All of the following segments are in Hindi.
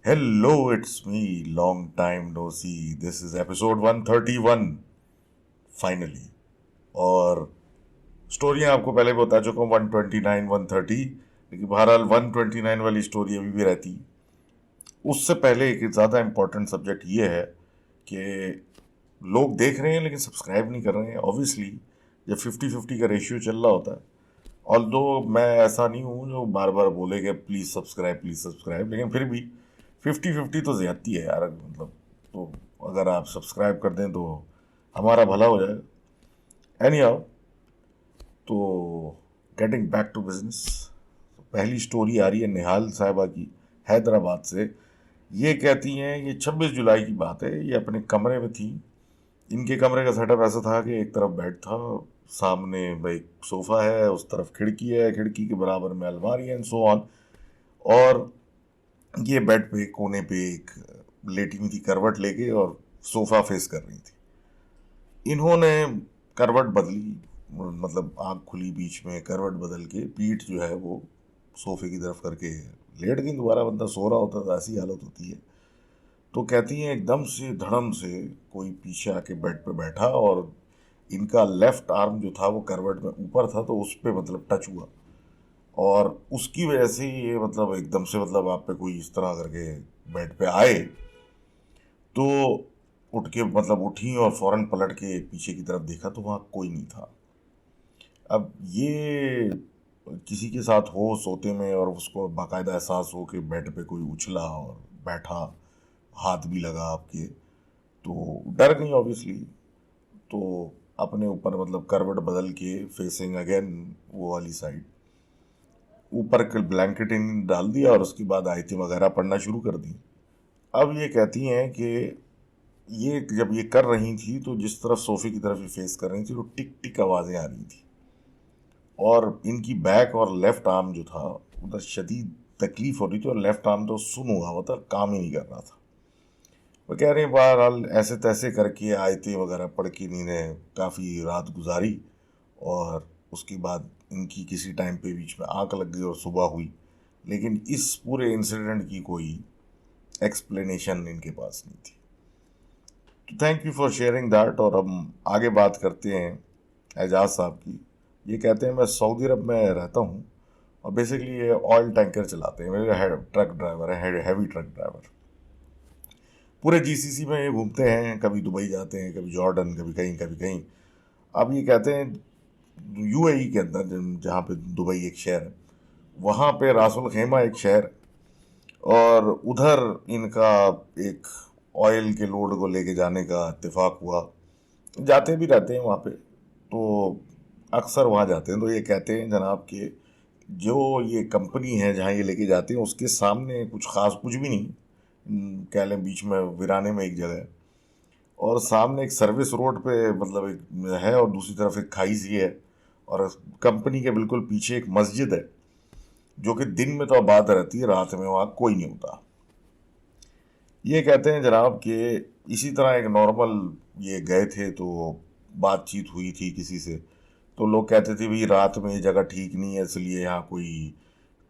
Hello, it's me. Long time no see. This is episode 131 finally. और स्टोरियां आपको पहले भी बता चुका हूँ 129 130, लेकिन बहरहाल 129 वाली स्टोरी अभी भी रहती। उससे पहले एक ज़्यादा इम्पोर्टेंट सब्जेक्ट ये है कि लोग देख रहे हैं लेकिन सब्सक्राइब नहीं कर रहे हैं। ऑब्वियसली जब 50-50 का रेशियो चल रहा होता है, और दो मैं ऐसा नहीं हूँ जो बार बार बोले कि प्लीज़ सब्सक्राइब, लेकिन फिर भी 50-50 तो ज़्यादती है यार। मतलब तो अगर आप सब्सक्राइब कर दें तो हमारा भला हो जाएगा। एनी हाउ, तो गेटिंग बैक टू बिजनेस, पहली स्टोरी आ रही है निहाल साहिबा की, हैदराबाद से। ये कहती हैं, ये 26 जुलाई की बात है, ये अपने कमरे में थी। इनके कमरे का सेटअप ऐसा था कि एक तरफ बेड था, सामने भाई सोफ़ा है, उस तरफ खिड़की है, खिड़की के बराबर में अलमारी है, एंड सो ऑन। और ये बेड पे कोने पे एक लेटी हुई थी करवट लेके, और सोफ़ा फेस कर रही थी। इन्होंने करवट बदली, मतलब आँख खुली बीच में, करवट बदल के पीठ जो है वो सोफ़े की तरफ करके लेट गई। दोबारा बंदा सो रहा होता था, ऐसी हालत होती है। तो कहती हैं एकदम से धड़म से कोई पीछे आके बेड पे बैठा, और इनका लेफ्ट आर्म जो था वो करवट में ऊपर था, तो उस पे मतलब टच हुआ। और उसकी वजह से ये मतलब एकदम से, मतलब आप पे कोई इस तरह करके बेड पे आए, तो उठ के मतलब उठी और फौरन पलट के पीछे की तरफ देखा तो वहाँ कोई नहीं था। अब ये किसी के साथ हो सोते में, और उसको बाकायदा एहसास हो कि बेड पे कोई उछला और बैठा, हाथ भी लगा आपके, तो डर गई ऑब्वियसली। तो अपने ऊपर मतलब करवट बदल के फेसिंग अगेन वो वाली साइड, ऊपर के ब्लैंकेट इन डाल दिया, और उसके बाद आयतें वगैरह पढ़ना शुरू कर दी। अब ये कहती हैं कि ये जब ये कर रही थी तो जिस तरफ सोफे की तरफ ये फेस कर रही थी तो टिक टिक आवाज़ें आ रही थी, और इनकी बैक और लेफ्ट आर्म जो था उधर शदीद तकलीफ हो रही थी, और लेफ्ट आर्म तो सुन हुआ हुआ था, काम ही नहीं कर रहा था। वो कह रहे हैं बहरहाल ऐसे तैसे करके आयतें वगैरह पढ़ के इन्होंने काफ़ी रात गुजारी, और उसके बाद इनकी किसी टाइम पे बीच में आँख लग गई और सुबह हुई। लेकिन इस पूरे इंसिडेंट की कोई एक्सप्लेनेशन इनके पास नहीं थी। तो thank you for sharing that. और हम आगे बात करते हैं एजाज साहब की। ये कहते हैं मैं सऊदी अरब में रहता हूँ, और बेसिकली ये ऑयल टैंकर चलाते हैं, मेरे ट्रक ड्राइवर है, हैवी ट्रक ड्राइवर। पूरे जीसीसी में ये घूमते हैं, कभी दुबई जाते हैं, कभी जॉर्डन, कभी कहीं कभी कहीं। अब ये कहते हैं यूएई के अंदर जहाँ पे दुबई एक शहर है, वहाँ पे रासुल खेमा एक शहर, और उधर इनका एक ऑयल के लोड को लेके जाने का इत्तेफाक हुआ। जाते भी रहते हैं वहाँ पे, तो अक्सर वहाँ जाते हैं। तो ये कहते हैं जनाब कि जो ये कंपनी है जहाँ ये लेके जाते हैं उसके सामने कुछ ख़ास कुछ भी नहीं, कह लें बीच में वीराने में एक जगह है, और सामने एक सर्विस रोड पे मतलब एक है, और दूसरी तरफ एक खाई सी है, और कंपनी के बिल्कुल पीछे एक मस्जिद है, जो कि दिन में तो आबाद रहती है, रात में वहाँ कोई नहीं होता। ये कहते हैं जनाब कि इसी तरह एक नॉर्मल ये गए थे, तो बातचीत हुई थी किसी से, तो लोग कहते थे भाई रात में ये जगह ठीक नहीं है, इसलिए यहाँ कोई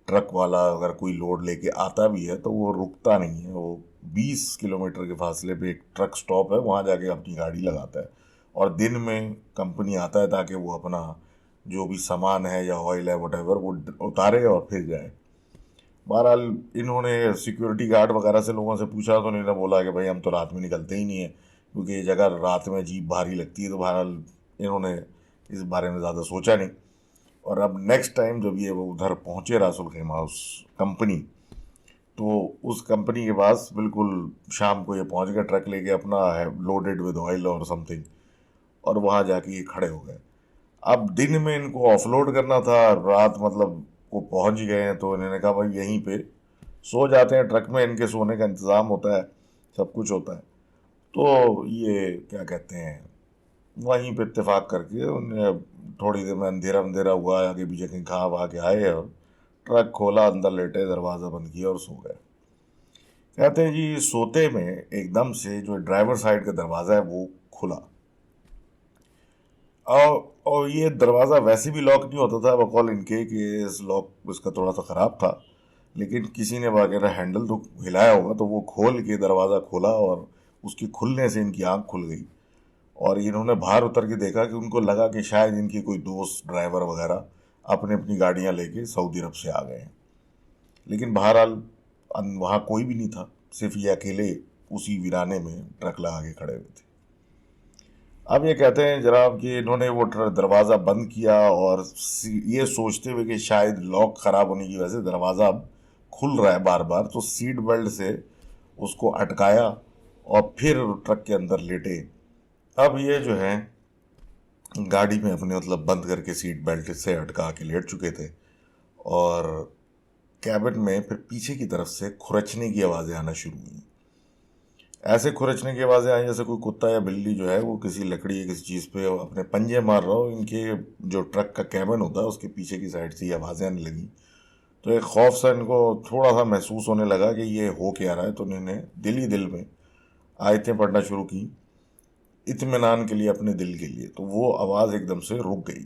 ट्रक वाला अगर कोई लोड लेके आता भी है तो वो रुकता नहीं है। वो 20 किलोमीटर के फासले पे एक ट्रक स्टॉप है, वहाँ जाके अपनी गाड़ी लगाता है, और दिन में कंपनी आता है ताकि वो अपना जो भी सामान है या ऑयल है वटेवर वो उतारे और फिर जाए। बहरहाल इन्होंने सिक्योरिटी गार्ड वगैरह से लोगों से पूछा, तो इन्होंने बोला कि भाई हम तो रात में निकलते ही नहीं है, क्योंकि ये जगह रात में अजीब भारी लगती है। तो बहरहाल इन्होंने इस बारे में ज़्यादा सोचा नहीं। और अब नेक्स्ट टाइम जब ये वो उधर पहुँचे रासुल खेमा उस कंपनी, तो उस कंपनी के पास बिल्कुल शाम को ये पहुँच गया ट्रक लेके अपना, है लोडेड विद ऑयल और समथिंग, और वहाँ जाके ये खड़े हो गए। अब दिन में इनको ऑफलोड करना था, रात मतलब को पहुँच गए हैं, तो इन्होंने कहा भाई यहीं पे सो जाते हैं, ट्रक में इनके सोने का इंतज़ाम होता है, सब कुछ होता है। तो ये क्या कहते हैं, वहीं पे इत्तेफाक करके उन्हें थोड़ी देर में अंधेरा अंधेरा हुआ, आगे पीछे कहीं खा वहा के आए, और ट्रक खोला, अंदर लेटे, दरवाज़ा बंद किया और सो गए। कहते हैं जी सोते में एकदम से जो ड्राइवर साइड का दरवाज़ा है वो खुला, और ये दरवाज़ा वैसे भी लॉक नहीं होता था, बकौल इनके कि इस लॉक इसका थोड़ा सा ख़राब था, लेकिन किसी ने वगैरह हैंडल तो हिलाया होगा, तो वो खोल के दरवाज़ा खोला और उसके खुलने से इनकी आंख खुल गई और इन्होंने बाहर उतर के देखा कि उनको लगा कि शायद इनके कोई दोस्त ड्राइवर वगैरह अपने अपनी गाड़ियां लेके सऊदी अरब से आ गए हैं। लेकिन बहरहाल वहाँ कोई भी नहीं था, सिर्फ ये अकेले उसी वीराने में ट्रक लगा के खड़े हुए थे। अब ये कहते हैं जनाब कि इन्होंने वो दरवाज़ा बंद किया और ये सोचते हुए कि शायद लॉक ख़राब होने की वजह से दरवाज़ा अब खुल रहा है बार बार, तो सीट बेल्ट से उसको अटकाया और फिर ट्रक के अंदर लेटे। अब ये जो है गाड़ी में अपने मतलब बंद करके सीट बेल्ट से अटका के लेट चुके थे और कैबिन में फिर पीछे की तरफ से खुरचने की आवाज़ें आना शुरू हुई। ऐसे खुरचने की आवाज़ें आई जैसे कोई कुत्ता या बिल्ली जो है वो किसी लकड़ी या किसी चीज़ पे अपने पंजे मार रहा हो। इनके जो ट्रक का कैबिन होता है उसके पीछे की साइड से ये आवाज़ें आने लगी, तो एक खौफ सा इनको थोड़ा सा महसूस होने लगा कि ये हो क्या रहा है। तो इन्होंने दिल ही दिल में आयतें पढ़ना शुरू की इत्मीनान के लिए, अपने दिल के लिए। तो वो आवाज़ एकदम से रुक गई।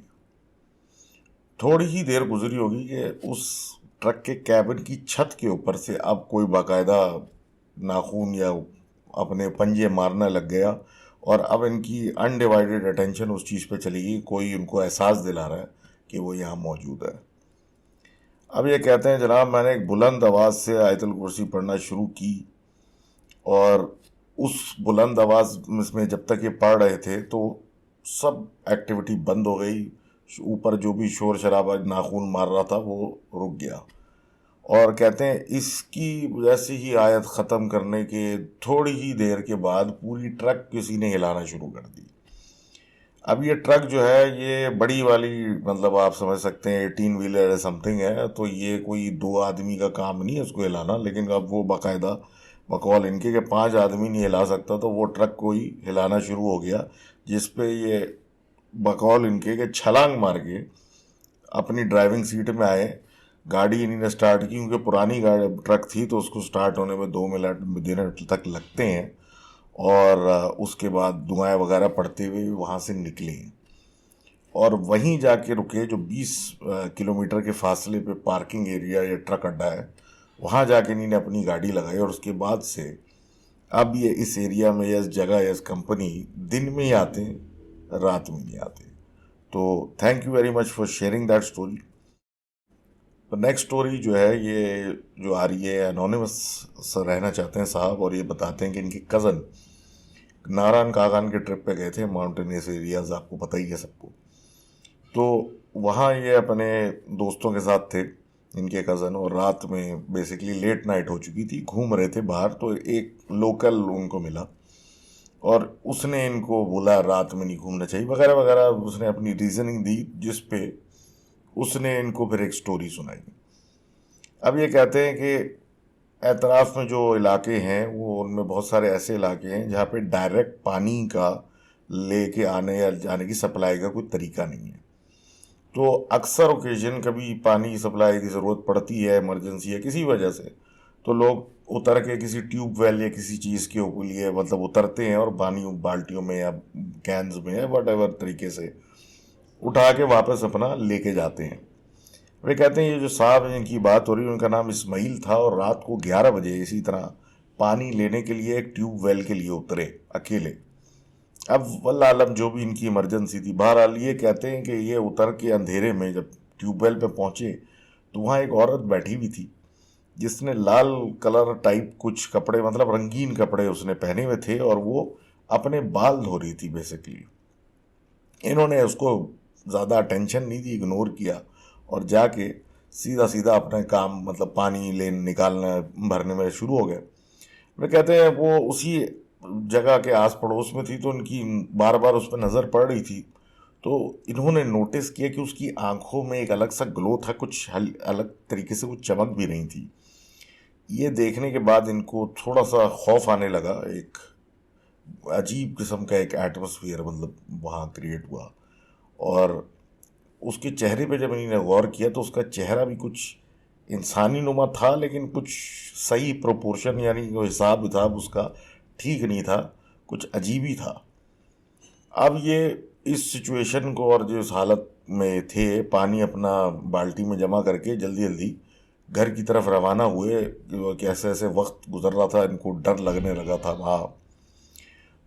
थोड़ी ही देर गुजरी होगी कि उस ट्रक के कैबिन की छत के ऊपर से अब कोई बाकायदा नाखून या अपने पंजे मारने लग गया और अब इनकी अनडिवाइडेड अटेंशन उस चीज़ पे चली गई। कोई उनको एहसास दिला रहा है कि वो यहाँ मौजूद है। अब ये कहते हैं जनाब मैंने एक बुलंद आवाज़ से आयतुल कुर्सी पढ़ना शुरू की और उस बुलंद आवाज़ में जब तक ये पढ़ रहे थे तो सब एक्टिविटी बंद हो गई। ऊपर जो भी शोर शराबा नाखून मार रहा था वो रुक गया और कहते हैं इसकी वजह से ही आयत ख़त्म करने के थोड़ी ही देर के बाद पूरी ट्रक किसी ने हिलाना शुरू कर दी। अब ये ट्रक जो है ये बड़ी वाली मतलब आप समझ सकते हैं 18 व्हीलर समथिंग है, तो ये कोई 2 आदमी का काम नहीं है उसको हिलाना। लेकिन अब वो बाकायदा बकौल इनके के 5 आदमी नहीं हिला सकता, तो वो ट्रक को ही हिलाना शुरू हो गया, जिस पे ये बकौल इनके के छलांग मार के अपनी ड्राइविंग सीट में आए। गाड़ी इन्हीं ने स्टार्ट की क्योंकि पुरानी गाड़ी ट्रक थी, तो उसको स्टार्ट होने में 2 मिनट तक लगते हैं और उसके बाद धुआं वगैरह पड़ते हुए वहाँ से निकले और वहीं जाके रुके जो 20 किलोमीटर के फासले पे पार्किंग एरिया या ट्रक अड्डा है, वहाँ जाके इन्हीं ने अपनी गाड़ी लगाई। और उसके बाद से अब ये इस एरिया में या इस जगह या इस कंपनी दिन में ही आते हैं, रात में नहीं आते। तो thank you very much for sharing that story. तो नेक्स्ट स्टोरी जो है ये जो आ रही है एनोनिमस रहना चाहते हैं साहब, और ये बताते हैं कि इनके कज़न नारायण कागान के ट्रिप पे गए थे माउंटेनियस एरियाज, आपको पता ही है सबको। तो वहाँ ये अपने दोस्तों के साथ थे इनके कज़न, और रात में बेसिकली लेट नाइट हो चुकी थी, घूम रहे थे बाहर। तो एक लोकल उनको मिला और उसने इनको बोला रात में नहीं घूमना चाहिए वगैरह वगैरह, उसने अपनी रीजनिंग दी जिस पे उसने इनको फिर एक स्टोरी सुनाई। अब ये कहते हैं कि एतराफ़ में जो इलाके हैं वो उनमें बहुत सारे ऐसे इलाके हैं जहाँ पे डायरेक्ट पानी का लेके आने या जाने की सप्लाई का कोई तरीका नहीं है। तो अक्सर ओकेजन कभी पानी की सप्लाई की ज़रूरत पड़ती है, इमरजेंसी है किसी वजह से, तो लोग उतर के किसी ट्यूबवेल या किसी चीज़ के लिए मतलब उतरते हैं और पानी बाल्टियों में या कैंस में या वट एवर तरीके से उठा के वापस अपना लेके जाते हैं। वे कहते हैं ये जो साहब हैं इनकी बात हो रही है, उनका नाम इस्माइल था और रात को 11 बजे इसी तरह पानी लेने के लिए एक ट्यूबवेल के लिए उतरे अकेले। अब वल्लाह आलम जो भी इनकी इमरजेंसी थी। बहरहाल ये कहते हैं कि ये उतर के अंधेरे में जब ट्यूबवेल पे पहुंचे तो वहाँ एक औरत बैठी हुई थी जिसने लाल कलर टाइप कुछ कपड़े मतलब रंगीन कपड़े उसने पहने हुए थे और वो अपने बाल धो रही थी बेसिकली। इन्होंने उसको ज़्यादा अटेंशन नहीं दी, इग्नोर किया और जाके सीधा सीधा अपना काम मतलब पानी ले निकालना भरने में शुरू हो गए। वे कहते हैं वो उसी जगह के आस पड़ोस में थी तो उनकी बार बार उस पर नज़र पड़ रही थी। तो इन्होंने नोटिस किया कि उसकी आंखों में एक अलग सा ग्लो था, कुछ अलग तरीके से वो चमक भी रही थी। ये देखने के बाद इनको थोड़ा सा खौफ आने लगा, एक अजीब किस्म का एक एटमॉस्फेयर मतलब वहाँ क्रिएट हुआ। और उसके चेहरे पे जब इन्होंने गौर किया तो उसका चेहरा भी कुछ इंसानी नुमा था, लेकिन कुछ सही प्रोपोर्शन यानी जो हिसाब किताब उसका ठीक नहीं था, कुछ अजीब ही था। अब ये इस सिचुएशन को और जो इस हालत में थे पानी अपना बाल्टी में जमा करके जल्दी जल्दी घर की तरफ रवाना हुए कि ऐसे ऐसे वक्त गुजर रहा था, इनको डर लगने लगा था वहाँ।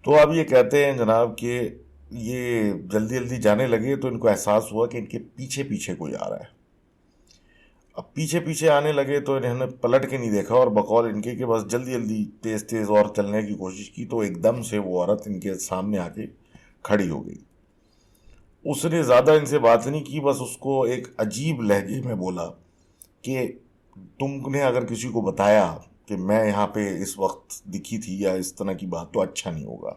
तो अब ये कहते हैं जनाब कि ये जल्दी जल्दी जाने लगे तो इनको एहसास हुआ कि इनके पीछे पीछे कोई आ रहा है। अब पीछे पीछे आने लगे तो इन्होंने पलट के नहीं देखा और बकौल इनके कि बस जल्दी जल्दी तेज तेज और चलने की कोशिश की, तो एकदम से वो औरत इनके सामने आके खड़ी हो गई। उसने ज़्यादा इनसे बात नहीं की, बस उसको एक अजीब लहजे में बोला कि तुमने अगर किसी को बताया कि मैं यहाँ पे इस वक्त दिखी थी या इस तरह की बात तो अच्छा नहीं होगा।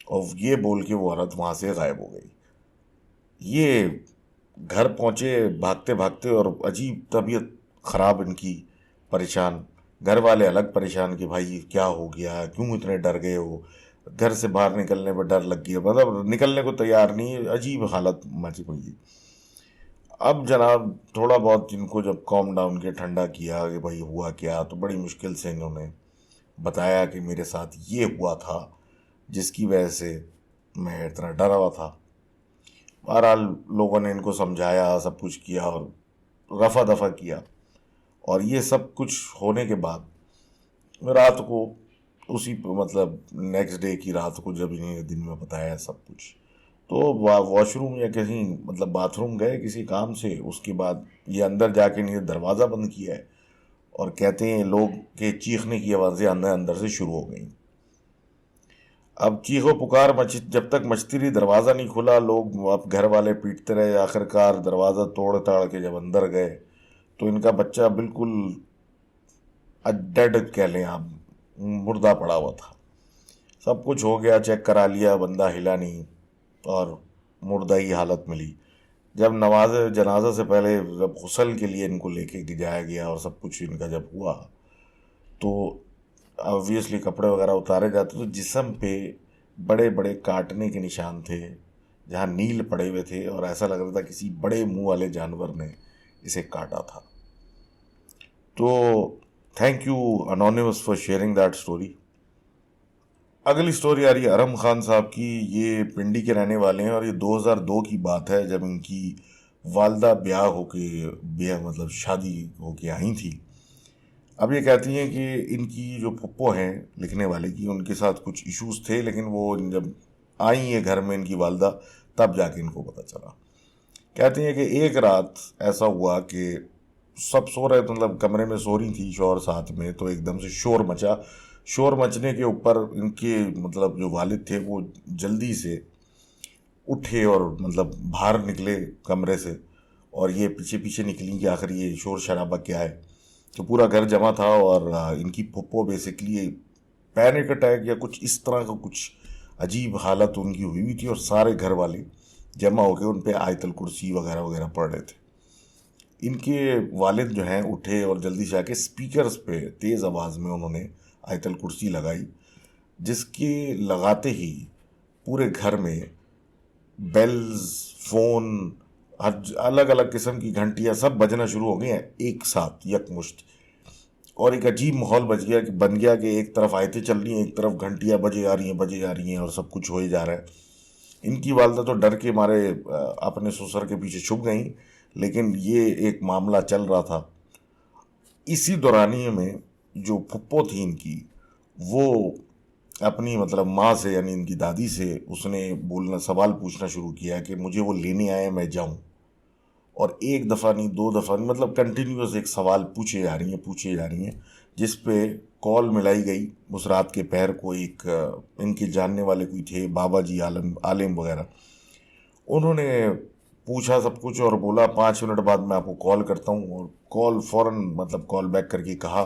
और ये बोल के वो औरत वहाँ से गायब हो गई। ये घर पहुँचे भागते भागते और अजीब तबीयत ख़राब इनकी, परेशान। घर वाले अलग परेशान कि भाई क्या हो गया, क्यों इतने डर गए हो, घर से बाहर निकलने पर डर लग गया, मतलब निकलने को तैयार नहीं, अजीब हालत मची हुई है। अब जनाब थोड़ा बहुत इनको जब कॉम डाउन के ठंडा किया कि भाई हुआ क्या, तो बड़ी मुश्किल से इन्होंने बताया कि मेरे साथ ये हुआ था जिसकी वजह से मैं इतना डरा हुआ था। बहरहाल लोगों ने इनको समझाया, सब कुछ किया और रफा दफा किया। और ये सब कुछ होने के बाद रात को उसी मतलब नेक्स्ट डे की रात को जब इन्हें दिन में बताया सब कुछ, तो वॉशरूम या कहीं मतलब बाथरूम गए किसी काम से, उसके बाद ये अंदर जाके इन्हें दरवाज़ा बंद किया है और कहते हैं लोग के चीखने की आवाज़ें अंदर अंदर से शुरू हो गई। अब चीखो पुकार जब तक मचती रही, दरवाज़ा नहीं खुला, लोग अब घर वाले पीटते रहे, आखिरकार दरवाज़ा तोड़ ताड़ के जब अंदर गए तो इनका बच्चा बिल्कुल डेड कह लें आप, मुर्दा पड़ा हुआ था। सब कुछ हो गया, चेक करा लिया, बंदा हिला नहीं और मुर्दा ही हालत मिली। जब नमाज जनाजा से पहले जब गुस्ल के लिए इनको लेके जाया गया और सब कुछ इनका जब हुआ, तो ऑब्वियसली कपड़े वगैरह उतारे जाते तो जिस्म पे बड़े बड़े काटने के निशान थे, जहाँ नील पड़े हुए थे और ऐसा लग रहा था किसी बड़े मुंह वाले जानवर ने इसे काटा था। तो thank you anonymous for sharing that story. अगली स्टोरी आ रही है अरम खान साहब की। ये पिंडी के रहने वाले हैं और ये 2002 की बात है जब इनकी वालदा ब्याह होके ब्याह मतलब शादी होके आई थी। अब ये कहती हैं कि इनकी जो पप्पो हैं लिखने वाले की, उनके साथ कुछ इश्यूज थे, लेकिन वो जब आई है घर में इनकी वालदा तब जाके इनको पता चला। कहती हैं कि एक रात ऐसा हुआ कि सब सो रहे थे, मतलब कमरे में सो रही थी शोर साथ में, तो एकदम से शोर मचा। शोर मचने के ऊपर इनके मतलब जो वालिद थे वो जल्दी से उठे और मतलब बाहर निकले कमरे से, और ये पीछे पीछे निकली कि आखिर ये शोर शराबा क्या है। तो पूरा घर जमा था और इनकी पुप्पो बेसिकली पैनिक अटैक या कुछ इस तरह का कुछ अजीब हालत उनकी हुई हुई थी और सारे घर वाले जमा होकर उन पे आयतल कुर्सी वगैरह वगैरह पढ़ रहे थे। इनके वालिद जो हैं उठे और जल्दी से आके स्पीकर्स पे तेज़ आवाज़ में उन्होंने आयतल कुर्सी लगाई, जिसके लगाते ही पूरे घर में बेल्स, फ़ोन, अलग अलग किस्म की घंटियाँ सब बजना शुरू हो गई हैं एक साथ यकमुश्त। और एक अजीब माहौल बन गया कि एक तरफ आयतें चल रही हैं, एक तरफ घंटियाँ बजे आ रही हैं बजे आ रही हैं और सब कुछ हो ही जा रहा है। इनकी वालदा तो डर के मारे अपने ससुर के पीछे छुप गई, लेकिन ये एक मामला चल रहा था। इसी दौरानिए में जो फुप्पो थी इनकी, वो अपनी मतलब माँ से यानी इनकी दादी से उसने बोलना सवाल पूछना शुरू किया कि मुझे वो लेने आए, मैं जाऊँ। और एक दफ़ा नहीं, दो दफ़ा नहीं, मतलब कंटिन्यूस एक सवाल पूछे जा रही हैं, जिस पे कॉल मिलाई गई उस रात के पहर को। एक इनके जानने वाले कोई थे बाबा जी आलिम वगैरह, उन्होंने पूछा सब कुछ और बोला 5 मिनट बाद मैं आपको कॉल करता हूँ। और कॉल फ़ौरन मतलब कॉल बैक करके कहा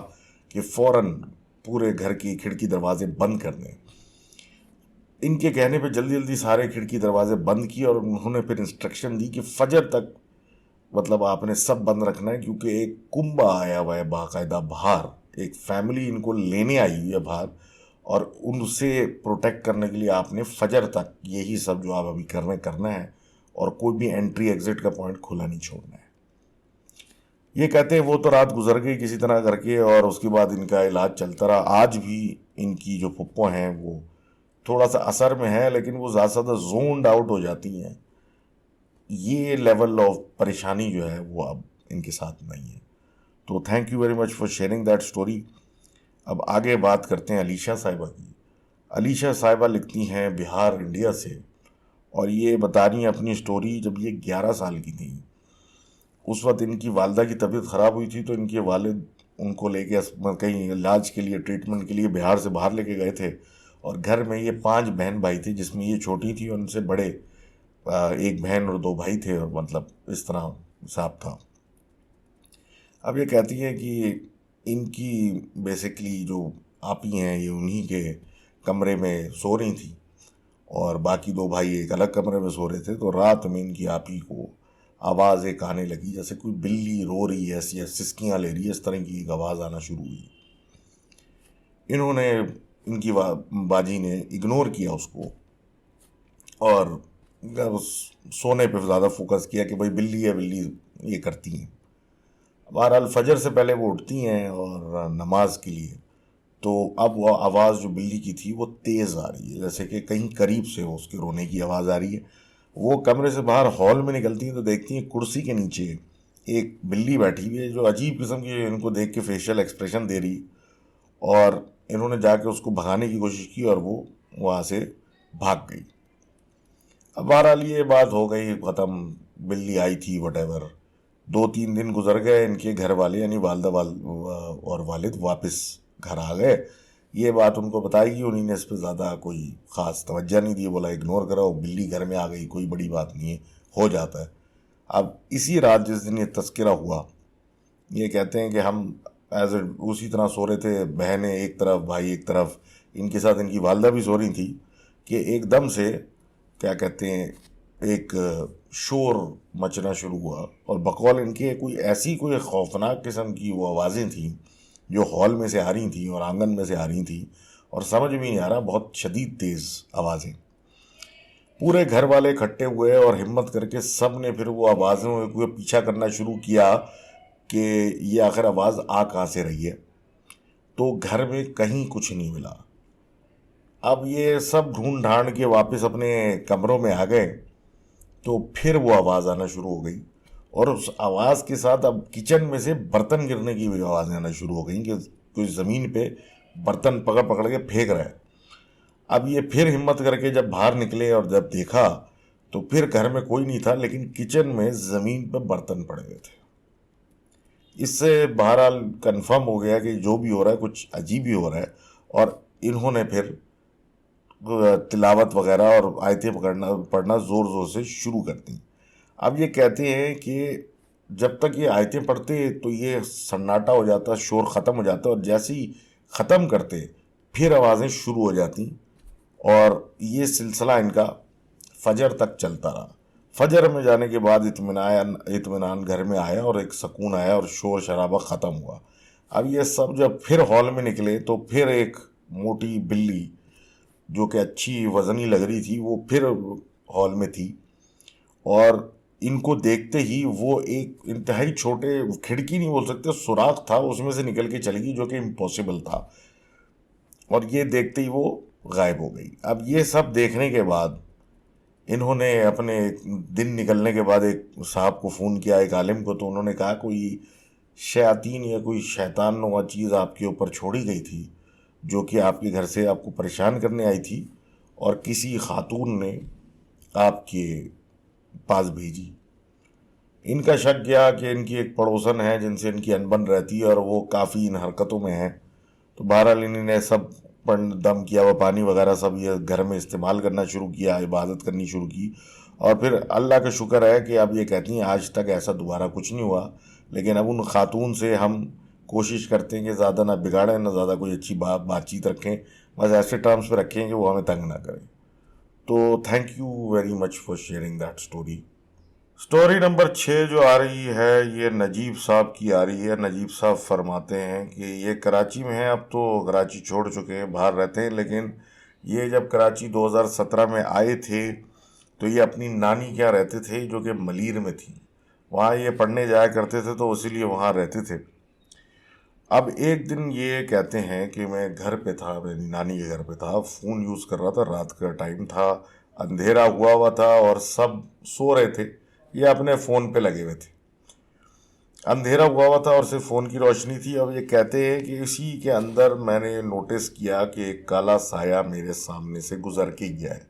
कि फ़ौरन पूरे घर की खिड़की दरवाजे बंद कर दें। इनके कहने पे जल्दी जल्दी सारे खिड़की दरवाजे बंद किए और उन्होंने फिर इंस्ट्रक्शन दी कि फजर तक मतलब आपने सब बंद रखना है, क्योंकि एक कुंबा आया हुआ है बाकायदा बाहर, एक फैमिली इनको लेने आई हुई है बाहर, और उनसे प्रोटेक्ट करने के लिए आपने फजर तक यही सब जो आप अभी करना है और कोई भी एंट्री एग्जिट का पॉइंट खुला नहीं छोड़ना है। ये कहते हैं वो तो रात गुजर गई किसी तरह करके और उसके बाद इनका इलाज चलता रहा। आज भी इनकी जो फुप्पो हैं वो थोड़ा सा असर में है, लेकिन वो ज़्यादा से ज़्यादा जोन्ड आउट हो जाती हैं। ये लेवल ऑफ परेशानी जो है वो अब इनके साथ नहीं है। तो thank you very much for sharing that story. अब आगे बात करते हैं अलीशा साहिबा की। अलीशा साहिबा लिखती हैं बिहार इंडिया से, और ये बता रही हैं अपनी स्टोरी। जब ये 11 साल की थी, उस वक्त इनकी वालदा की तबीयत ख़राब हुई थी, तो इनके वालिद उनको लेके कहीं इलाज के लिए, ट्रीटमेंट के लिए बिहार से बाहर लेके गए थे। और घर में ये 5 बहन भाई थे, जिसमें ये छोटी थी, और उनसे बड़े एक बहन और 2 भाई थे, और मतलब इस तरह हिसाब था। अब ये कहती है कि इनकी बेसिकली जो आपी हैं, ये उन्हीं के कमरे में सो रही थी, और बाकी 2 भाई एक अलग कमरे में सो रहे थे। तो रात में इनकी आपी को आवाज़ एक आने लगी, जैसे कोई बिल्ली रो रही है ऐसी, या सिसकियाँ ले रही है, इस तरह की एक आवाज़ आना शुरू हुई। इन्होंने, इनकी बाजी ने इग्नोर किया उसको, और उस सोने पे ज़्यादा फोकस किया कि भाई बिल्ली है, बिल्ली ये करती हैं। बहरहाल फजर से पहले वो उठती हैं और नमाज के लिए। तो अब वो आवाज़ जो बिल्ली की थी वो तेज़ आ रही है, जैसे कि कहीं करीब से हो उसके रोने की आवाज़ आ रही है। वो कमरे से बाहर हॉल में निकलती हैं तो देखती हैं कुर्सी के नीचे एक बिल्ली बैठी हुई है, जो अजीब किस्म की इनको देख के फेशियल एक्सप्रेशन दे रही। और इन्होंने जाके उसको भगाने की कोशिश की, और वो वहाँ से भाग गई। अब बहरहाल ये बात हो गई ख़त्म, बिल्ली आई थी वटेवर। 2-3 दिन गुजर गए, इनके घर वाले यानी वालदा और वालिद वापस घर आ गए। ये बात उनको बताई, उन्हीं ने इस पर ज़्यादा कोई ख़ास तवज्जो नहीं दी, बोला इग्नोर करो, बिल्ली घर में आ गई, कोई बड़ी बात नहीं है, हो जाता है। अब इसी रात जिस दिन ये तस्करा हुआ, ये कहते हैं कि हम एज उसी तरह सो रहे थे, बहनें एक तरफ, भाई एक तरफ, इनके साथ इनकी वालदा भी सो रही थी, कि एकदम से क्या कहते हैं एक शोर मचना शुरू हुआ। और बकौल इनके कोई खौफनाक किस्म की वो आवाज़ें थीं जो हॉल में से आ रही थी और आंगन में से आ रही थी, और समझ में नहीं आ रहा, बहुत शदीद तेज़ आवाज़ें। पूरे घर वाले इकट्ठे हुए और हिम्मत करके सब ने फिर वो आवाज़ों को पीछा करना शुरू किया कि ये आखिर आवाज़ आ कहाँ से रही है। तो घर में कहीं कुछ नहीं मिला। अब ये सब ढूंढ ढांड के वापस अपने कमरों में आ गए, तो फिर वो आवाज़ आना शुरू हो गई, और उस आवाज़ के साथ अब किचन में से बर्तन गिरने की भी आवाज़ें आना शुरू हो गई, कि कोई ज़मीन पे बर्तन पकड़ पकड़ के फेंक रहा है। अब ये फिर हिम्मत करके जब बाहर निकले और जब देखा, तो फिर घर में कोई नहीं था, लेकिन किचन में ज़मीन पर बर्तन पड़े हुए थे। इससे बहरहाल कंफर्म हो गया कि जो भी हो रहा है कुछ अजीब ही हो रहा है, और इन्होंने फिर तिलावत वगैरह और आयतें पढ़ना ज़ोर ज़ोर से शुरू कर दी। अब ये कहते हैं कि जब तक ये आयतें पढ़ते तो ये सन्नाटा हो जाता, शोर ख़त्म हो जाता, और जैसे ही ख़त्म करते फिर आवाज़ें शुरू हो जाती, और ये सिलसिला इनका फजर तक चलता रहा। फजर में जाने के बाद इत्मीनान घर में आया, और एक सुकून आया, और शोर शराबा ख़त्म हुआ। अब ये सब जब फिर हॉल में निकले, तो फिर एक मोटी बिल्ली जो कि अच्छी वज़नी लग रही थी, वो फिर हॉल में थी, और इनको देखते ही वो एक इंतहाई छोटे, खिड़की नहीं बोल सकते, सुराख था, उसमें से निकल के चली गई, जो कि इम्पॉसिबल था, और ये देखते ही वो गायब हो गई। अब ये सब देखने के बाद इन्होंने अपने दिन निकलने के बाद एक साहब को फ़ोन किया, एक आलिम को। तो उन्होंने कहा कोई शयातीन या कोई शैतान नुमा चीज़ आपके ऊपर छोड़ी गई थी, जो कि आपके घर से आपको परेशान करने आई थी, और किसी खातून ने आपके पास भेजी। इनका शक किया कि इनकी एक पड़ोसन है जिनसे इनकी अनबन रहती है, और वो काफ़ी इन हरकतों में है। तो बहरहाल इन्होंने सब दम किया हुआ पानी वगैरह सब ये घर में इस्तेमाल करना शुरू किया, इबादत करनी शुरू की। और फिर अल्लाह का शुक्र है कि अब ये कहती हैं आज तक ऐसा दोबारा कुछ नहीं हुआ। लेकिन अब उन खातून से हम कोशिश करते हैं कि ज़्यादा ना बिगाड़ें, ना ज़्यादा कोई अच्छी बातचीत रखें, बस ऐसे टर्म्स पे रखें कि वो हमें तंग ना करें। तो thank you very much for sharing that story. Story number 6 जो आ रही है, ये नजीब साहब की आ रही है। नजीब साहब फरमाते हैं कि ये कराची में है, अब तो कराची छोड़ चुके हैं, बाहर रहते हैं, लेकिन ये जब कराची 2017 में आए थे तो ये अपनी नानी के यहाँ रहते थे, जो कि मलीर में थी। वहाँ ये पढ़ने जाया करते थे, तो इसीलिए वहाँ रहते थे। अब एक दिन ये कहते हैं कि मैं घर पे था, मेरी नानी के घर पे था, फ़ोन यूज़ कर रहा था, रात का टाइम था, अंधेरा हुआ था, और सब सो रहे थे, ये अपने फ़ोन पे लगे हुए थे। अंधेरा हुआ हुआ था और सिर्फ फ़ोन की रोशनी थी। अब ये कहते हैं कि इसी के अंदर मैंने नोटिस किया कि एक काला साया मेरे सामने से गुजर के गया है।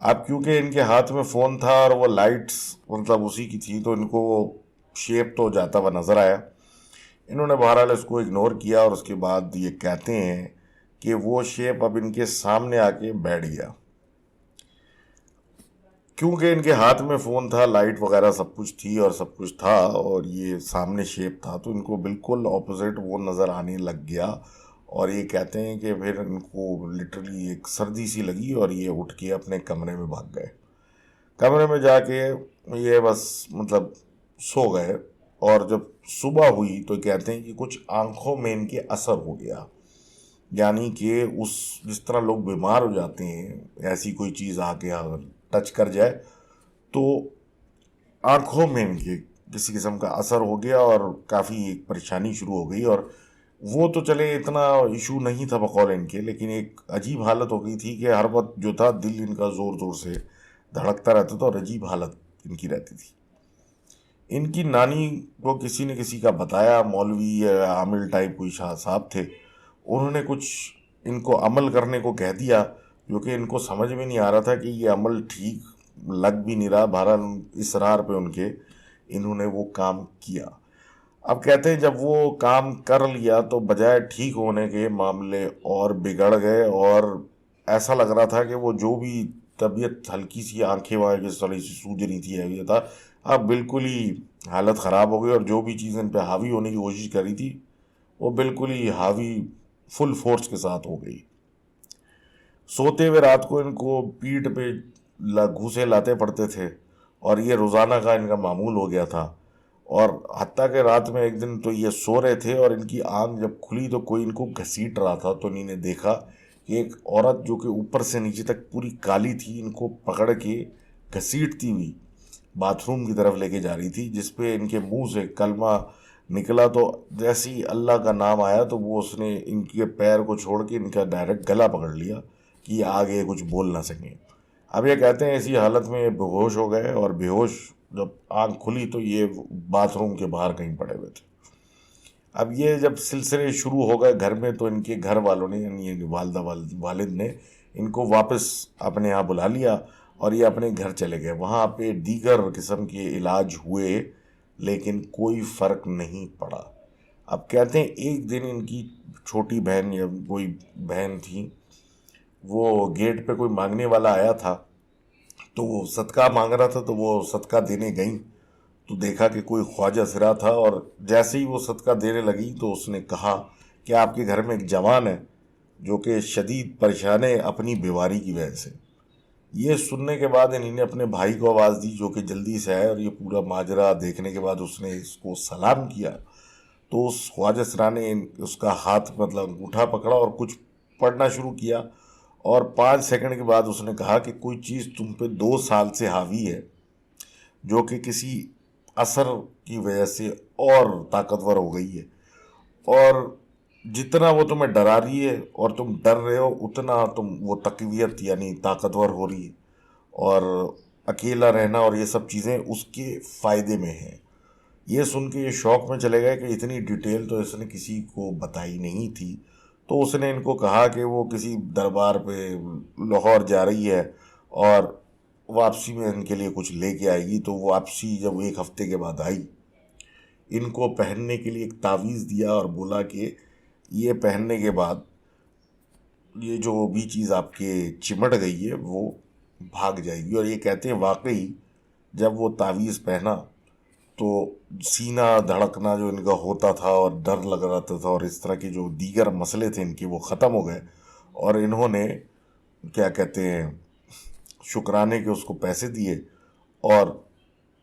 अब क्योंकि इनके हाथ में फ़ोन था और वो लाइट्स मतलब उसी की थी, तो इनको वो शेप तो जाता हुआ नज़र आया। इन्होंने बहरहाल इसको इग्नोर किया और उसके बाद ये कहते हैं कि वो शेप अब इनके सामने आके बैठ गया। क्योंकि इनके हाथ में फ़ोन था, लाइट वगैरह सब कुछ थी और सब कुछ था और ये सामने शेप था, तो इनको बिल्कुल ऑपोजिट वो नज़र आने लग गया। और ये कहते हैं कि फिर इनको लिटरली एक सर्दी सी लगी और ये उठ के अपने कमरे में भाग गए। कमरे में जाके ये बस मतलब सो गए। और जब सुबह हुई तो कहते हैं कि कुछ आंखों में इनके असर हो गया। यानी कि उस जिस तरह लोग बीमार हो जाते हैं, ऐसी कोई चीज़ आके अगर टच कर जाए तो आंखों में इनके किसी किस्म का असर हो गया और काफ़ी एक परेशानी शुरू हो गई। और वो तो चले इतना इशू नहीं था बकौल इनके, लेकिन एक अजीब हालत हो गई थी कि हर वक्त जो था दिल इनका ज़ोर ज़ोर से धड़कता रहता था और अजीब हालत इनकी रहती थी। इनकी नानी को किसी ने किसी का बताया, मौलवी या आमिल टाइप कोई शाह साहब थे, उन्होंने कुछ इनको अमल करने को कह दिया, क्योंकि इनको समझ में नहीं आ रहा था कि ये अमल ठीक लग भी नहीं रहा। बहरहाल इसरार पे उनके इन्होंने वो काम किया। अब कहते हैं जब वो काम कर लिया तो बजाय ठीक होने के मामले और बिगड़ गए और ऐसा लग रहा था कि वो जो भी तबीयत हल्की सी आंखें वाँखें किस तरह से सूज रही थी है ये था, अब बिल्कुल ही हालत ख़राब हो गई और जो भी चीज़ इन पे हावी होने की कोशिश करी थी वो बिल्कुल ही हावी फुल फोर्स के साथ हो गई। सोते हुए रात को इनको पीठ पे घूंसे लाते पड़ते थे और ये रोज़ाना का इनका मामूल हो गया था। और हत्ता के रात में एक दिन तो ये सो रहे थे और इनकी आंख जब खुली तो कोई इनको घसीट रहा था, तो इन्होंने देखा कि एक औरत जो कि ऊपर से नीचे तक पूरी काली थी इनको पकड़ के घसीटती हुई बाथरूम की तरफ लेके जा रही थी, जिसपे इनके मुंह से कलमा निकला। तो जैसे ही अल्लाह का नाम आया तो वो उसने इनके पैर को छोड़ के इनका डायरेक्ट गला पकड़ लिया कि ये आगे कुछ बोल ना सकें। अब ये कहते हैं इसी हालत में ये बेहोश हो गए और बेहोश जब आंख खुली तो ये बाथरूम के बाहर कहीं पड़े हुए थे। अब ये जब सिलसिले शुरू हो गए घर में तो इनके घर वालों ने यानी ये वालिद ने इनको वापस अपने यहाँ बुला लिया और ये अपने घर चले गए। वहाँ पे दीगर किस्म के इलाज हुए लेकिन कोई फ़र्क नहीं पड़ा। अब कहते हैं एक दिन इनकी छोटी बहन या कोई बहन थी, वो गेट पे कोई मांगने वाला आया था, तो वो सदका मांग रहा था, तो वो सदका देने गई तो देखा कि कोई ख्वाजा सिरा था। और जैसे ही वो सदका देने लगी तो उसने कहा कि आपके घर में एक जवान है जो कि शदीद परेशान है अपनी बीमारी की वजह से। ये सुनने के बाद इन्होंने अपने भाई को आवाज़ दी जो कि जल्दी से आए और ये पूरा माजरा देखने के बाद उसने इसको सलाम किया। तो उस ख्वाजा सिरा ने उसका हाथ मतलब अंगूठा पकड़ा और कुछ पढ़ना शुरू किया और 5 सेकंड के बाद उसने कहा कि कोई चीज़ तुम पे 2 साल से हावी है जो कि किसी असर की वजह से और ताकतवर हो गई है, और जितना वो तुम्हें डरा रही है और तुम डर रहे हो उतना तुम वो तकवीत यानी ताकतवर हो रही है। और अकेला रहना और ये सब चीज़ें उसके फ़ायदे में हैं। ये सुन के ये शौक में चले गए कि इतनी डिटेल तो इसने किसी को बताई नहीं थी। तो उसने इनको कहा कि वो किसी दरबार पे लाहौर जा रही है और वापसी में इनके लिए कुछ लेके आएगी। तो वो वापसी जब 1 हफ्ते के बाद आई, इनको पहनने के लिए एक तावीज़ दिया और बोला कि ये पहनने के बाद ये जो भी चीज़ आपके चिमट गई है वो भाग जाएगी। और ये कहते हैं वाकई जब वो तावीज़ पहना तो सीना धड़कना जो इनका होता था और डर लग रहा था और इस तरह के जो दीगर मसले थे इनके वो ख़त्म हो गए। और इन्होंने क्या कहते हैं शुक्राने के उसको पैसे दिए और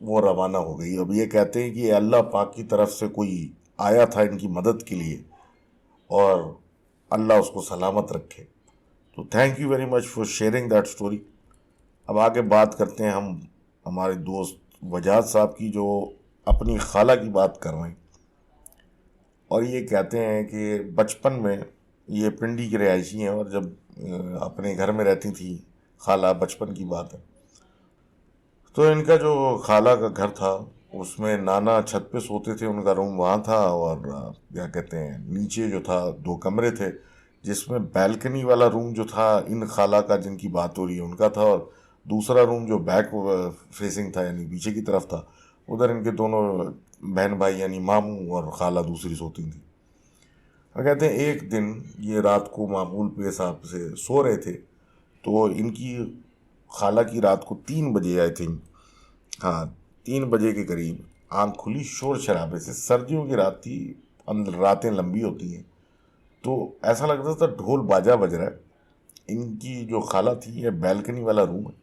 वो रवाना हो गई। अब ये कहते हैं कि ये अल्लाह पाक की तरफ से कोई आया था इनकी मदद के लिए और अल्लाह उसको सलामत रखे। तो thank you very much for sharing that story. अब आगे बात करते हैं हम हमारे दोस्त वजाद साहब की, जो अपनी खाला की बात कर रहे हैं। और ये कहते हैं कि बचपन में ये पिंडी की रिहायशी हैं और जब अपने घर में रहती थी खाला, बचपन की बात है, तो इनका जो खाला का घर था उसमें नाना छत पे सोते थे, उनका रूम वहाँ था, और क्या कहते हैं, नीचे जो था 2 कमरे थे, जिसमें बैल्कनी वाला रूम जो था इन खाला का जिनकी बात हो रही है उनका था, और दूसरा रूम जो बैक फेसिंग था यानी पीछे की तरफ था, उधर इनके दोनों बहन भाई यानी मामू और खाला दूसरी सोती थी। और कहते हैं एक दिन ये रात को मामूल पेशाब से सो रहे थे, तो इनकी खाला की रात को 3 बजे आई थिंक, हाँ 3 बजे के करीब आंख खुली शोर शराबे से। सर्दियों की रात थी, अंदर रातें लंबी होती हैं, तो ऐसा लग रहा था ढोल बाजा बज रहा है। इनकी जो खाला थी, ये बैल्कनी वाला रूम है,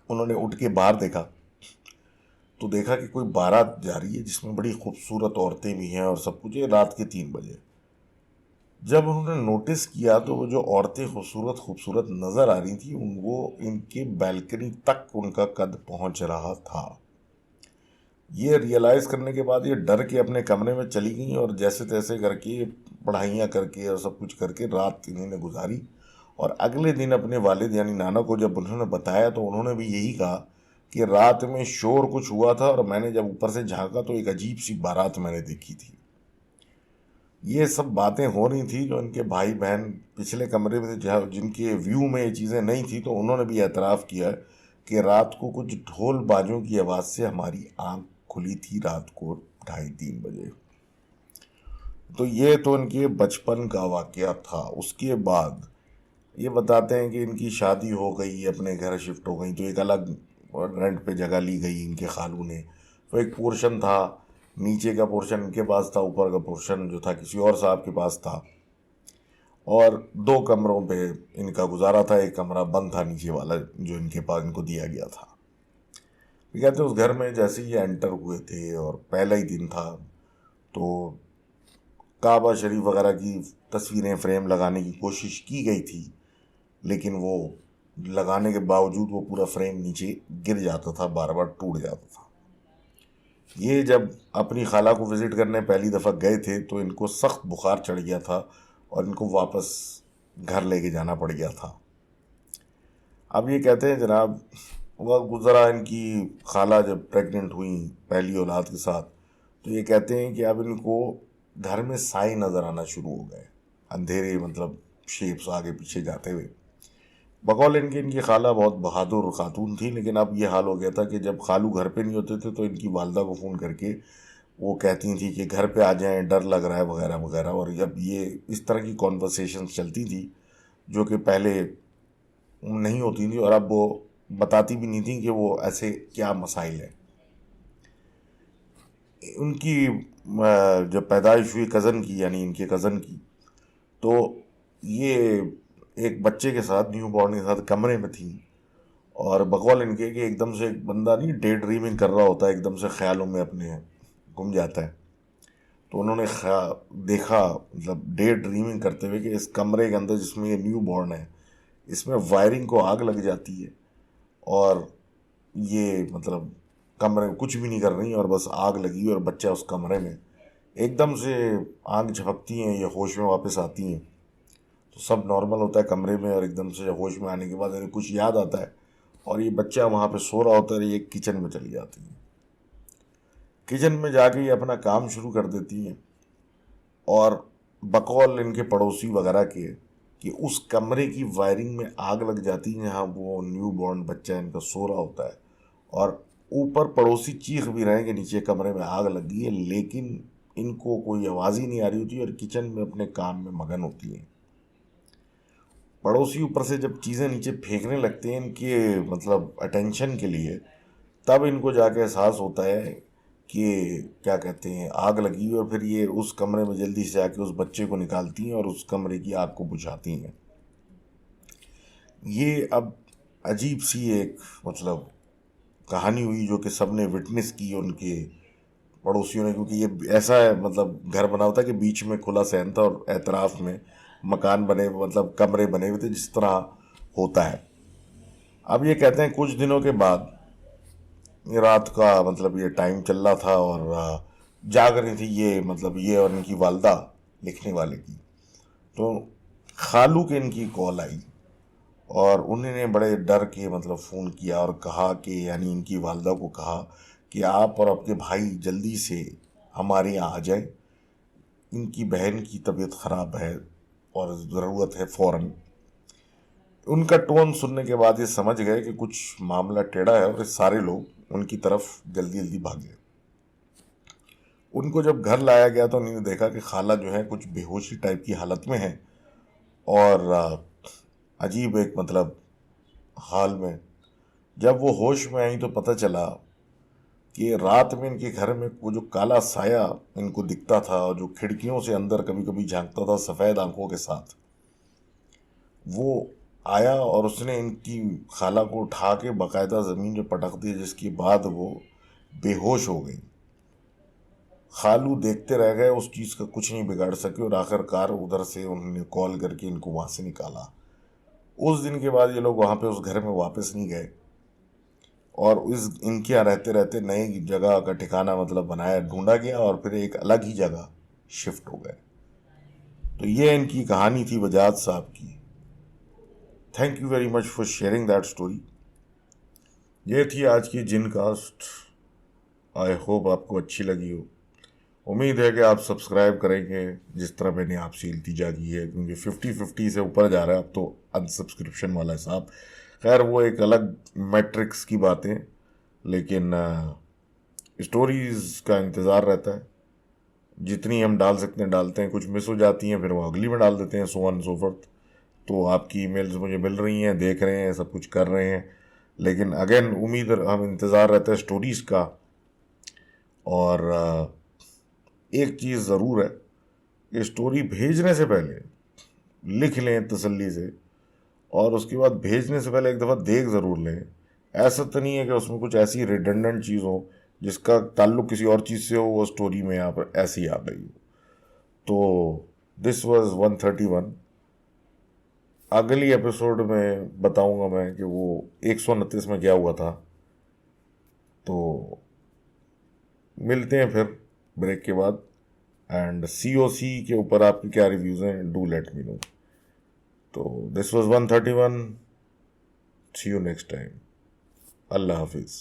उन्होंने उठ के बाहर देखा तो देखा कि कोई बारात जा रही है जिसमें बड़ी खूबसूरत औरतें भी हैं और सब कुछ है। रात के 3 बजे जब उन्होंने नोटिस किया तो वो जो औरतें खूबसूरत खूबसूरत नजर आ रही थी, वो इनके बैल्कनी तक उनका कद पहुंच रहा था। ये रियलाइज करने के बाद ये डर के अपने कमरे में चली गई और जैसे तैसे करके पढ़ाइयाँ करके और सब कुछ करके रात इन्होंने गुजारी। और अगले दिन अपने वालिद यानी नाना को जब उन्होंने बताया तो उन्होंने भी यही कहा कि रात में शोर कुछ हुआ था और मैंने जब ऊपर से झांका तो एक अजीब सी बारात मैंने देखी थी। ये सब बातें हो रही थी। जो इनके भाई बहन पिछले कमरे में थे, जहाँ जिनके व्यू में ये चीज़ें नहीं थी, तो उन्होंने भी एतराफ़ किया कि रात को कुछ ढोल बाजों की आवाज़ से हमारी आंख खुली थी रात को 2:30-3 बजे। तो ये तो इनके बचपन का वाक़या था। उसके बाद ये बताते हैं कि इनकी शादी हो गई, अपने घर शिफ्ट हो गई, तो एक अलग रेंट पे जगह ली गई इनके खालू ने। तो एक पोर्शन था, नीचे का पोर्शन इनके पास था, ऊपर का पोर्शन जो था किसी और साहब के पास था, और 2 कमरों पे इनका गुजारा था। एक कमरा बंद था नीचे वाला जो इनके पास इनको दिया गया था। ये कहते हैं उस घर में जैसे ही एंटर हुए थे और पहला ही दिन था, तो काबा शरीफ वगैरह की तस्वीरें फ्रेम लगाने की कोशिश की गई थी, लेकिन वो लगाने के बावजूद वो पूरा फ्रेम नीचे गिर जाता था, बार बार टूट जाता था। ये जब अपनी खाला को विज़िट करने पहली दफ़ा गए थे तो इनको सख्त बुखार चढ़ गया था और इनको वापस घर लेके जाना पड़ गया था। अब ये कहते हैं जनाब, वक्त गुज़रा, इनकी खाला जब प्रेग्नेंट हुई पहली औलाद के साथ, तो ये कहते हैं कि अब इनको घर में साए नज़र आना शुरू हो गए, अंधेरे मतलब शेप्स आगे पीछे जाते हुए। बकौल इनकी खाला बहुत बहादुर खातून थी, लेकिन अब ये हाल हो गया था कि जब खालू घर पे नहीं होते थे तो इनकी वालदा को फ़ोन करके वो कहती थी कि घर पे आ जाएं, डर लग रहा है वगैरह वगैरह। और जब ये इस तरह की कॉन्वर्सेशन चलती थी जो कि पहले नहीं होती थी, और अब वो बताती भी नहीं थी कि वो ऐसे क्या मसाइल हैं। उनकी जब पैदाइश हुई कज़न की, यानी इनके कज़न की, तो ये एक बच्चे के साथ, न्यू बॉर्न के साथ कमरे में थी, और बकौल इनके कि एकदम से एक बंदा नहीं डे ड्रीमिंग कर रहा होता है, एकदम से ख्यालों में अपने गुम जाता है। तो उन्होंने देखा, मतलब डे ड्रीमिंग करते हुए, कि इस कमरे के अंदर जिसमें ये न्यू बॉर्न है, इसमें वायरिंग को आग लग जाती है, और ये मतलब कमरे में कुछ भी नहीं कर रही और बस आग लगी और बच्चा उस कमरे में। एकदम से आंख झपकती हैं, ये होश में वापस आती हैं, तो सब नॉर्मल होता है कमरे में, और एकदम से होश में आने के बाद इन्हें कुछ याद आता है और ये बच्चा वहाँ पे सो रहा होता है। ये किचन में चली जाती है, किचन में जाके ये अपना काम शुरू कर देती हैं, और बकौल इनके पड़ोसी वगैरह के कि उस कमरे की वायरिंग में आग लग जाती है जहाँ वो न्यू बॉर्न बच्चा इनका सो रहा होता है, और ऊपर पड़ोसी चीख भी रहे हैं कि नीचे कमरे में आग लगी है, लेकिन इनको कोई आवाज़ ही नहीं आ रही होती और किचन में अपने काम में मगन होती हैं। पड़ोसी ऊपर से जब चीज़ें नीचे फेंकने लगते हैं इनके मतलब अटेंशन के लिए, तब इनको जाके एहसास होता है कि क्या कहते हैं आग लगी, और फिर ये उस कमरे में जल्दी से जाके उस बच्चे को निकालती हैं और उस कमरे की आग को बुझाती हैं। ये अब अजीब सी एक मतलब कहानी हुई जो कि सबने विटनेस की, उनके पड़ोसियों ने, क्योंकि ये ऐसा है मतलब घर बना हुआ था कि बीच में खुला सहन था और एतराफ़ में मकान बने, मतलब कमरे बने हुए थे जिस तरह होता है। अब ये कहते हैं कुछ दिनों के बाद, ये रात का मतलब ये टाइम चल रहा था और जाग रही थी ये, मतलब ये और इनकी वालदा लिखने वाले की, तो खालू के इनकी कॉल आई और उन्होंने बड़े डर के मतलब फ़ोन किया और कहा कि, यानी इनकी वालदा को कहा कि आप और आपके भाई जल्दी से हमारे यहाँ आ जाए, इनकी बहन की तबीयत ख़राब है और ज़रूरत है फ़ौरन। उनका टोन सुनने के बाद ये समझ गए कि कुछ मामला टेढ़ा है और ये सारे लोग उनकी तरफ जल्दी जल्दी भागे। उनको जब घर लाया गया तो उन्होंने देखा कि खाला जो है कुछ बेहोशी टाइप की हालत में है और अजीब एक मतलब हाल में। जब वो होश में आई तो पता चला कि रात में इनके घर में वो जो काला साया इनको दिखता था और जो खिड़कियों से अंदर कभी कभी झांकता था सफ़ेद आंखों के साथ, वो आया और उसने इनकी खाला को उठा के बाकायदा ज़मीन पे पटक दिया, जिसके बाद वो बेहोश हो गई। खालू देखते रह गए, उस चीज़ का कुछ नहीं बिगाड़ सके और आखिरकार उधर से उन्होंने कॉल करके इनको वहाँ से निकाला। उस दिन के बाद ये लोग वहाँ पे उस घर में वापस नहीं गए और इस इनके यहाँ रहते रहते नई जगह का ठिकाना मतलब बनाया, ढूंढा गया और फिर एक अलग ही जगह शिफ्ट हो गए। तो ये इनकी कहानी थी बजाज साहब की। Thank you very much for sharing that story. ये थी आज की जिन कास्ट। आई होप आपको अच्छी लगी हो। उम्मीद है कि आप सब्सक्राइब करेंगे जिस तरह मैंने आपसे इल्तिजा की है, क्योंकि 50-50 से ऊपर जा रहा है अब तो अनसब्सक्रिप्शन वाला हिसाब। खैर वो एक अलग मैट्रिक्स की बातें, लेकिन स्टोरीज़ का इंतज़ार रहता है। जितनी हम डाल सकते हैं डालते हैं, कुछ मिस हो जाती हैं फिर वो अगली में डाल देते हैं, सो ऑन सो फॉर्थ। तो आपकी ईमेल्स मुझे मिल रही हैं, देख रहे हैं, सब कुछ कर रहे हैं, लेकिन अगेन उम्मीद हम इंतज़ार रहता है स्टोरीज़ का। और एक चीज़ ज़रूर है कि स्टोरी भेजने से पहले लिख लें तसल्ली से, और उसके बाद भेजने से पहले एक दफ़ा देख ज़रूर लें। ऐसा तो नहीं है कि उसमें कुछ ऐसी रिडंडेंट चीज़ हो जिसका ताल्लुक़ किसी और चीज़ से हो, वो स्टोरी में यहाँ पर ऐसी आ गई हो। तो दिस वाज 131। अगली एपिसोड में बताऊंगा मैं कि वो 129 में क्या हुआ था। तो मिलते हैं फिर ब्रेक के बाद। एंड COC के ऊपर आपके क्या रिव्यूज़ हैं, डू लेट मी नो। तो this was 131। See you next time. अल्लाह हाफिज़।